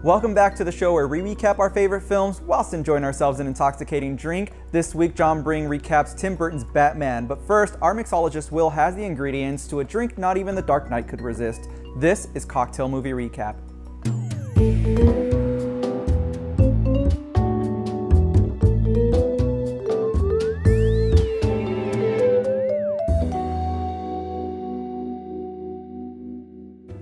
Welcome back to the show where we recap our favorite films whilst enjoying ourselves an intoxicating drink. This week, John Bring recaps Tim Burton's Batman. But first, our mixologist Will has the ingredients to a drink not even the Dark Knight could resist. This is Cocktail Movie Recap.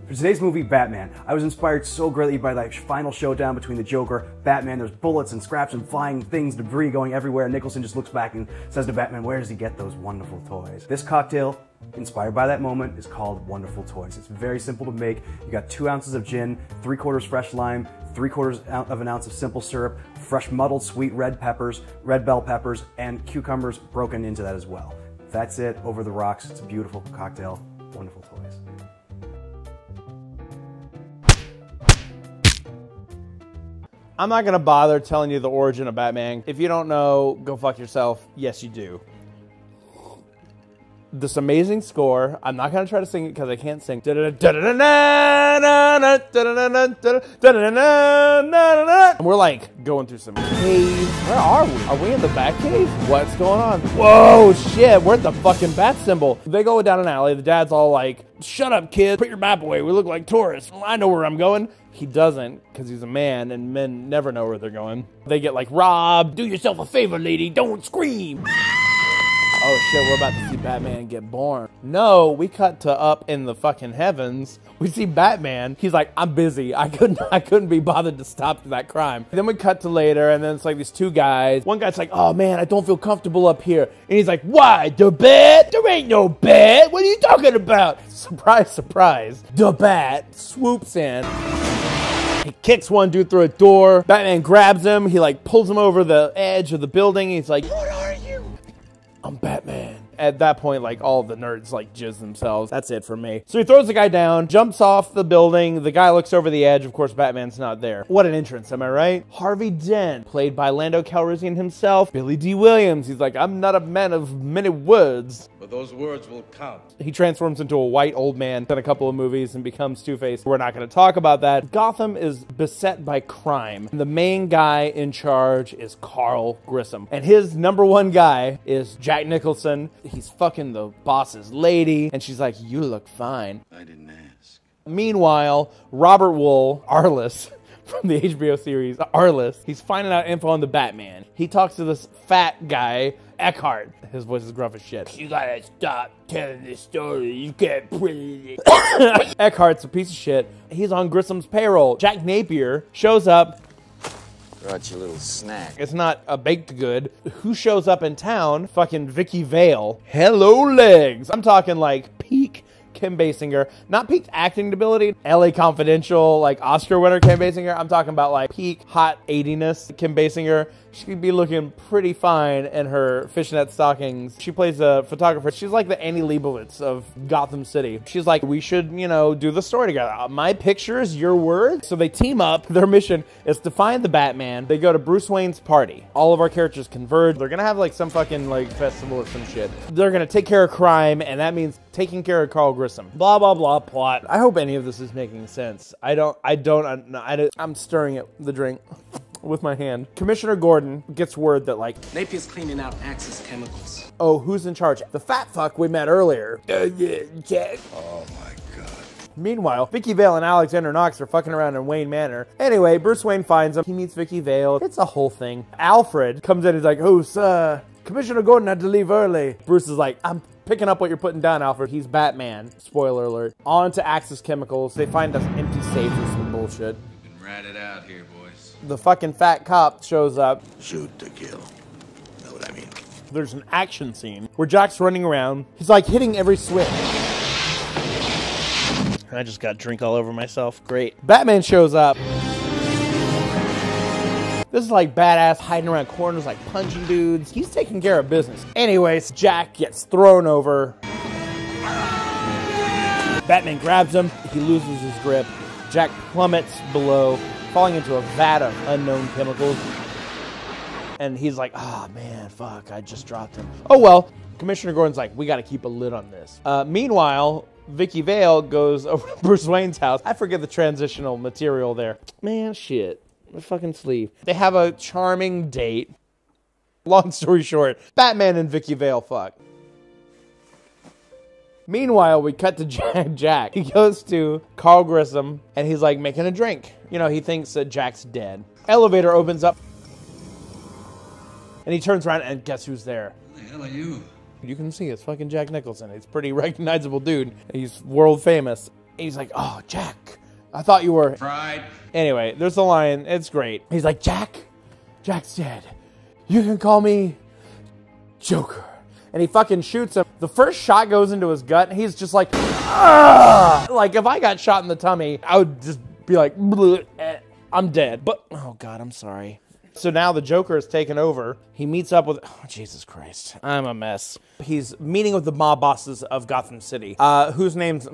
For today's movie, Batman, I was inspired so greatly by that final showdown between the Joker, Batman. There's bullets and scraps and flying things, debris going everywhere. Nicholson just looks back and says to Batman, where does he get those wonderful toys? This cocktail, inspired by that moment, is called Wonderful Toys. It's very simple to make. You got 2 ounces of gin, 3/4 fresh lime, 3/4 of an ounce of simple syrup, fresh muddled sweet red peppers, red bell peppers, and cucumbers broken into that as well. That's it, over the rocks. It's a beautiful cocktail. Wonderful Toys. I'm not gonna bother telling you the origin of Batman. If you don't know, go fuck yourself. Yes, you do. This amazing score. I'm not gonna try to sing it because I can't sing. And we're like going through some caves. Where are we? Are we in the Bat Cave? What's going on? Whoa, shit, we're at the fucking Bat symbol. They go down an alley. The dad's all like, shut up, kid. Put your map away. We look like tourists. I know where I'm going. He doesn't, because he's a man, and men never know where they're going. They get like robbed. Do yourself a favor, lady. Don't scream. Oh shit, we're about to see Batman get born. No, we cut to up in the fucking heavens. We see Batman. He's like, I'm busy. I couldn't be bothered to stop that crime. Then we cut to later, and then it's like these 2 guys. One guy's like, oh man, I don't feel comfortable up here. And he's like, why? The bed? There ain't no bed. What are you talking about? Surprise, surprise. The Bat swoops in. He kicks one dude through a door. Batman grabs him. He like pulls him over the edge of the building. He's like, what are you? I'm Batman. At that point, like, all the nerds, like, jizz themselves. That's it for me. So he throws the guy down, jumps off the building. The guy looks over the edge. Of course, Batman's not there. What an entrance, am I right? Harvey Dent, played by Lando Calrissian himself. Billy D. Williams. He's like, I'm not a man of many words. But those words will count. He transforms into a white old man in a couple of movies and becomes Two-Face. We're not going to talk about that. Gotham is beset by crime. The main guy in charge is Carl Grissom. And his #1 guy is Jack Nicholson. He's fucking the boss's lady. And she's like, you look fine. I didn't ask. Meanwhile, Robert Wool, Arliss, from the HBO series Arliss, he's finding out info on the Batman. He talks to this fat guy, Eckhart. His voice is gruff as shit. You gotta stop telling this story. You can't print it. Eckhart's a piece of shit. He's on Grissom's payroll. Jack Napier shows up. Brought you a little snack. It's not a baked good. Who shows up in town? Fucking Vicky Vale. Hello, legs. I'm talking like peak Kim Basinger. Not peak acting ability. LA Confidential, like Oscar winner Kim Basinger. I'm talking about like peak hot 80ness Kim Basinger. She'd be looking pretty fine in her fishnet stockings. She plays a photographer. She's like the Annie Leibovitz of Gotham City. She's like, we should, you know, do the story together. My pictures, your words. So they team up. Their mission is to find the Batman. They go to Bruce Wayne's party. All of our characters converge. They're gonna have like some fucking like festival or some shit. They're gonna take care of crime, and that means taking care of Carl Grissom. Blah, blah, blah, plot. I hope any of this is making sense. I'm stirring the drink with my hand. Commissioner Gordon gets word that like Napier's cleaning out Axis chemicals. Oh, who's in charge? The fat fuck we met earlier. Oh my God. Meanwhile, Vicky Vale and Alexander Knox are fucking around in Wayne Manor. Anyway, Bruce Wayne finds him. He meets Vicky Vale. It's a whole thing. Alfred comes in and he's like, oh, sir, Commissioner Gordon had to leave early. Bruce is like, I'm picking up what you're putting down, Alfred. He's Batman. Spoiler alert. On to Axis Chemicals. They find an empty safe or some bullshit. You can rat it out here, boys. The fucking fat cop shows up. Shoot to kill. Know what I mean? There's an action scene where Jack's running around. He's like hitting every switch. I just got drink all over myself. Great. Batman shows up. This is like badass hiding around corners, like punching dudes. He's taking care of business. Anyways, Jack gets thrown over. Batman grabs him. He loses his grip. Jack plummets below, falling into a vat of unknown chemicals. And he's like, oh man, fuck, I just dropped him. Oh well. Commissioner Gordon's like, we gotta keep a lid on this. Meanwhile, Vicky Vale goes over to Bruce Wayne's house. I forget the transitional material there. Man, shit. My fucking sleeve. They have a charming date. Long story short, Batman and Vicky Vale fuck. Meanwhile, we cut to Jack. He goes to Carl Grissom, and he's like making a drink. You know, he thinks that Jack's dead. Elevator opens up, and he turns around, and guess who's there? Who the hell are you? You can see it's fucking Jack Nicholson. He's a pretty recognizable dude. He's world famous. And he's like, oh, Jack, I thought you were... Fried. Anyway, there's the line. It's great. He's like, Jack's dead. You can call me Joker. And he fucking shoots him. The first shot goes into his gut, and he's just like, ah! Like, if I got shot in the tummy, I would just be like, I'm dead. But, oh God, I'm sorry. So now the Joker has taken over. He meets up with, oh, Jesus Christ, I'm a mess. He's meeting with the mob bosses of Gotham City, whose names,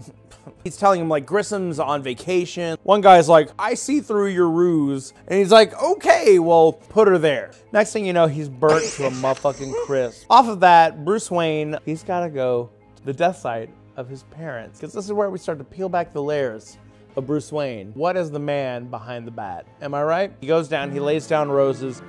he's telling him like Grissom's on vacation. One guy's like, I see through your ruse. And he's like, okay, well, put her there. Next thing you know, he's burnt to a motherfucking crisp. Off of that, Bruce Wayne, he's gotta go to the death site of his parents. Because this is where we start to peel back the layers of Bruce Wayne. What is the man behind the bat? Am I right? He goes down, he lays down roses.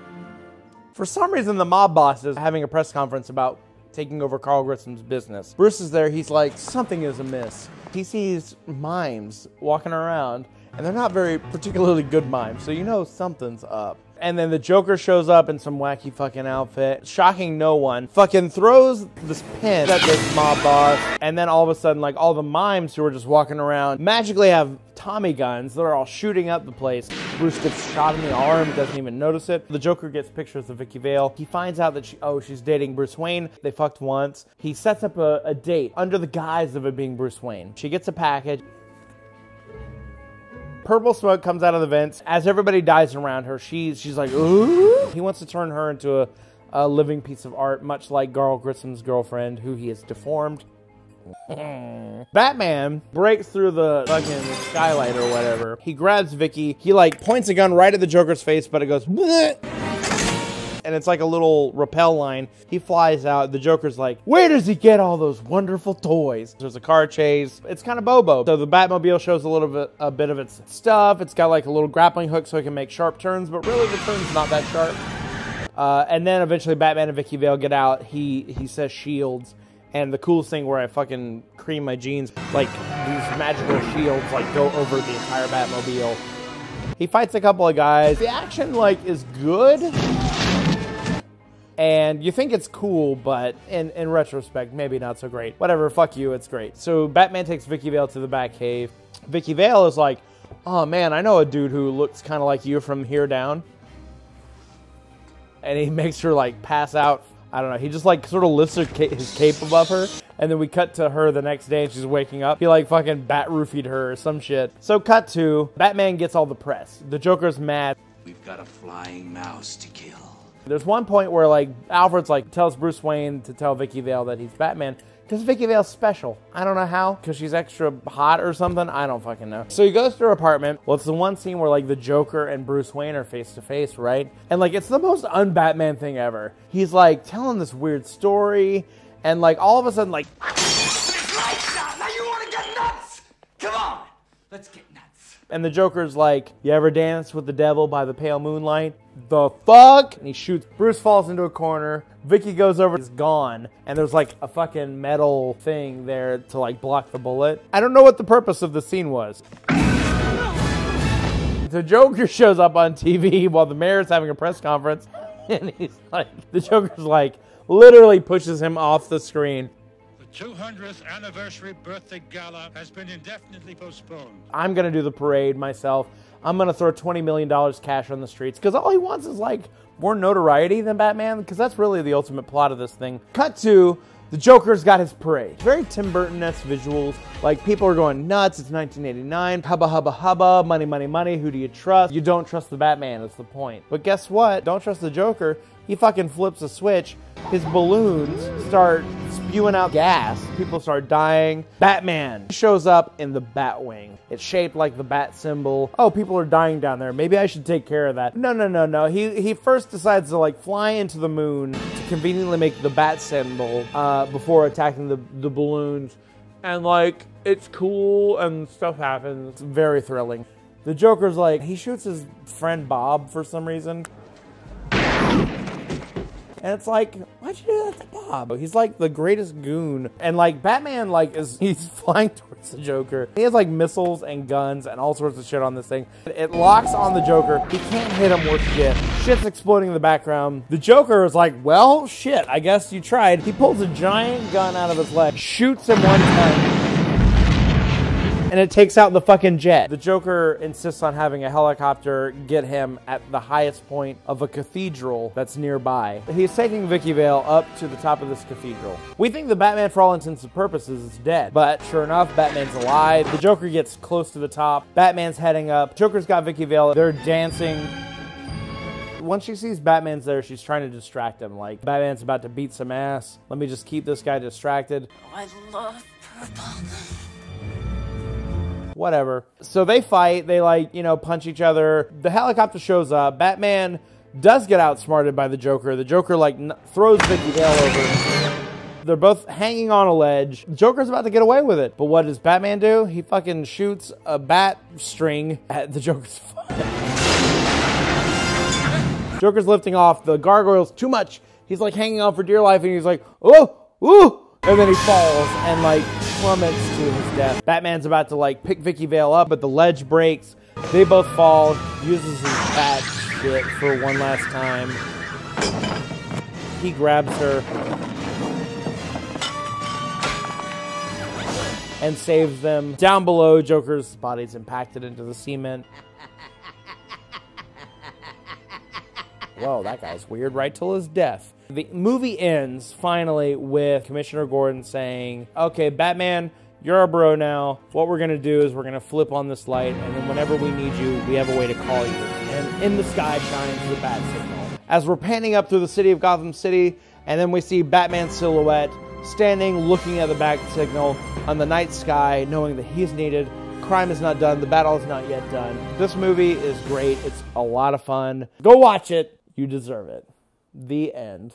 For some reason, the mob boss is having a press conference about taking over Carl Grissom's business. Bruce is there, he's like, something is amiss. He sees mimes walking around, and they're not very particularly good mimes, so you know something's up. And then the Joker shows up in some wacky fucking outfit, shocking no one, fucking throws this pin at this mob boss, and then all of a sudden, like, all the mimes who are just walking around magically have Tommy guns. They're all shooting up the place. Bruce gets shot in the arm, doesn't even notice it. The Joker gets pictures of Vicky Vale. He finds out that she's dating Bruce Wayne. They fucked once. He sets up a date under the guise of it being Bruce Wayne. She gets a package. Purple smoke comes out of the vents. As everybody dies around her, she's like, ooh. He wants to turn her into a living piece of art, much like Carl Grissom's girlfriend, who he has deformed. Batman breaks through the fucking skylight or whatever. He grabs Vicky. He like points a gun right at the Joker's face, but it goes, bleh! And it's like a little rappel line. He flies out. The Joker's like, where does he get all those wonderful toys? There's a car chase. It's kind of Bobo. So the Batmobile shows a bit of its stuff. It's got like a little grappling hook so it can make sharp turns, but really the turn's not that sharp. And then eventually Batman and Vicky Vale get out. He says shields. And the coolest thing where I fucking cream my jeans, like these magical shields like go over the entire Batmobile. He fights a couple of guys. The action like is good. And you think it's cool, but in retrospect, maybe not so great. Whatever, fuck you, it's great. So Batman takes Vicky Vale to the Batcave. Vicky Vale is like, oh man, I know a dude who looks kind of like you from here down. And he makes her like pass out. I don't know, he just like sort of lifts his cape above her. And then we cut to her the next day and she's waking up. He like fucking bat roofied her or some shit. So cut to, Batman gets all the press. The Joker's mad. We've got a flying mouse to kill. There's one point where like Alfred's like tells Bruce Wayne to tell Vicky Vale that he's Batman because Vicky Vale's special. I don't know how, because she's extra hot or something. I don't fucking know. So he goes to her apartment. Well, it's the one scene where like the Joker and Bruce Wayne are face to face, right? And like it's the most un-Batman thing ever. He's like telling this weird story, and like all of a sudden like, Lights out! Now you want to get nuts? Come on, let's get nuts. and the Joker's like, you ever dance with the devil by the pale moonlight? The fuck? And he shoots. Bruce falls into a corner. Vicky goes over, is gone. And there's like a fucking metal thing there to like block the bullet. I don't know what the purpose of the scene was. The Joker shows up on TV while the mayor's having a press conference. And he's like, the Joker's like, literally pushes him off the screen. The 200th anniversary birthday gala has been indefinitely postponed. I'm going to do the parade myself. I'm going to throw $20 million cash on the streets. Because all he wants is like more notoriety than Batman. Because that's really the ultimate plot of this thing. Cut to, the Joker's got his parade. Very Tim Burton-esque visuals. Like people are going nuts. It's 1989. Hubba, hubba, hubba. Money, money, money. Who do you trust? You don't trust the Batman is the point. But guess what? Don't trust the Joker. He fucking flips a switch. His balloons start spewing out gas. People start dying. Batman shows up in the Batwing. It's shaped like the bat symbol. Oh, people are dying down there. Maybe I should take care of that. No. He first decides to like fly into the moon to conveniently make the bat symbol before attacking the balloons. and like it's cool and stuff happens. It's very thrilling. The Joker's like, he shoots his friend Bob for some reason. And it's like, why'd you do that to Bob? He's like the greatest goon. And like Batman, like he's flying towards the Joker. He has like missiles and guns and all sorts of shit on this thing. It locks on the Joker. He can't hit him worth shit. Shit's exploding in the background. The Joker is like, well, shit, I guess you tried. He pulls a giant gun out of his leg, shoots him one time, and it takes out the fucking jet. The Joker insists on having a helicopter get him at the highest point of a cathedral that's nearby. He's taking Vicky Vale up to the top of this cathedral. We think the Batman, for all intents and purposes, is dead. But sure enough, Batman's alive. The Joker gets close to the top. Batman's heading up. Joker's got Vicky Vale. They're dancing. Once she sees Batman's there, she's trying to distract him. Like, Batman's about to beat some ass. Let me just keep this guy distracted. Oh, I love purple. Whatever. So they fight, they like, you know, punch each other. The helicopter shows up. Batman does get outsmarted by the Joker. The Joker like throws Vicky Vale over. They're both hanging on a ledge. Joker's about to get away with it. But what does Batman do? He fucking shoots a bat string at the Joker's foot. Joker's lifting off. The gargoyle's too much. He's like hanging on for dear life and he's like, oh, ooh. And then he falls and like plummets to his death. Batman's about to like pick Vicky Vale up, but the ledge breaks. They both fall, uses his bat shit for one last time. He grabs her and saves them. Down below, Joker's body's impacted into the cement. Whoa, that guy's weird right till his death. The movie ends, finally, with Commissioner Gordon saying, okay, Batman, you're our bro now. What we're going to do is we're going to flip on this light, and then whenever we need you, we have a way to call you. And in the sky shines the bat signal. As we're panning up through the city of Gotham City, and then we see Batman's silhouette standing, looking at the bat signal on the night sky, knowing that he's needed. Crime is not done. The battle is not yet done. This movie is great. It's a lot of fun. Go watch it. You deserve it. The end.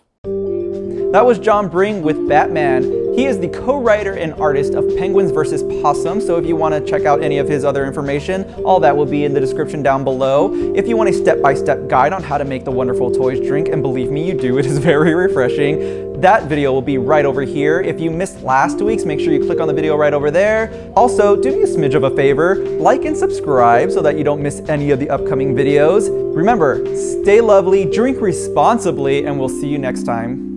That was John Bring with Batman. He is the co-writer and artist of Penguins vs. Possum, so if you want to check out any of his other information, all that will be in the description down below. If you want a step-by-step guide on how to make the wonderful toys drink, and believe me, you do, it is very refreshing, that video will be right over here. If you missed last week's, make sure you click on the video right over there. Also, do me a smidge of a favor, like and subscribe so that you don't miss any of the upcoming videos. Remember, stay lovely, drink responsibly, and we'll see you next time.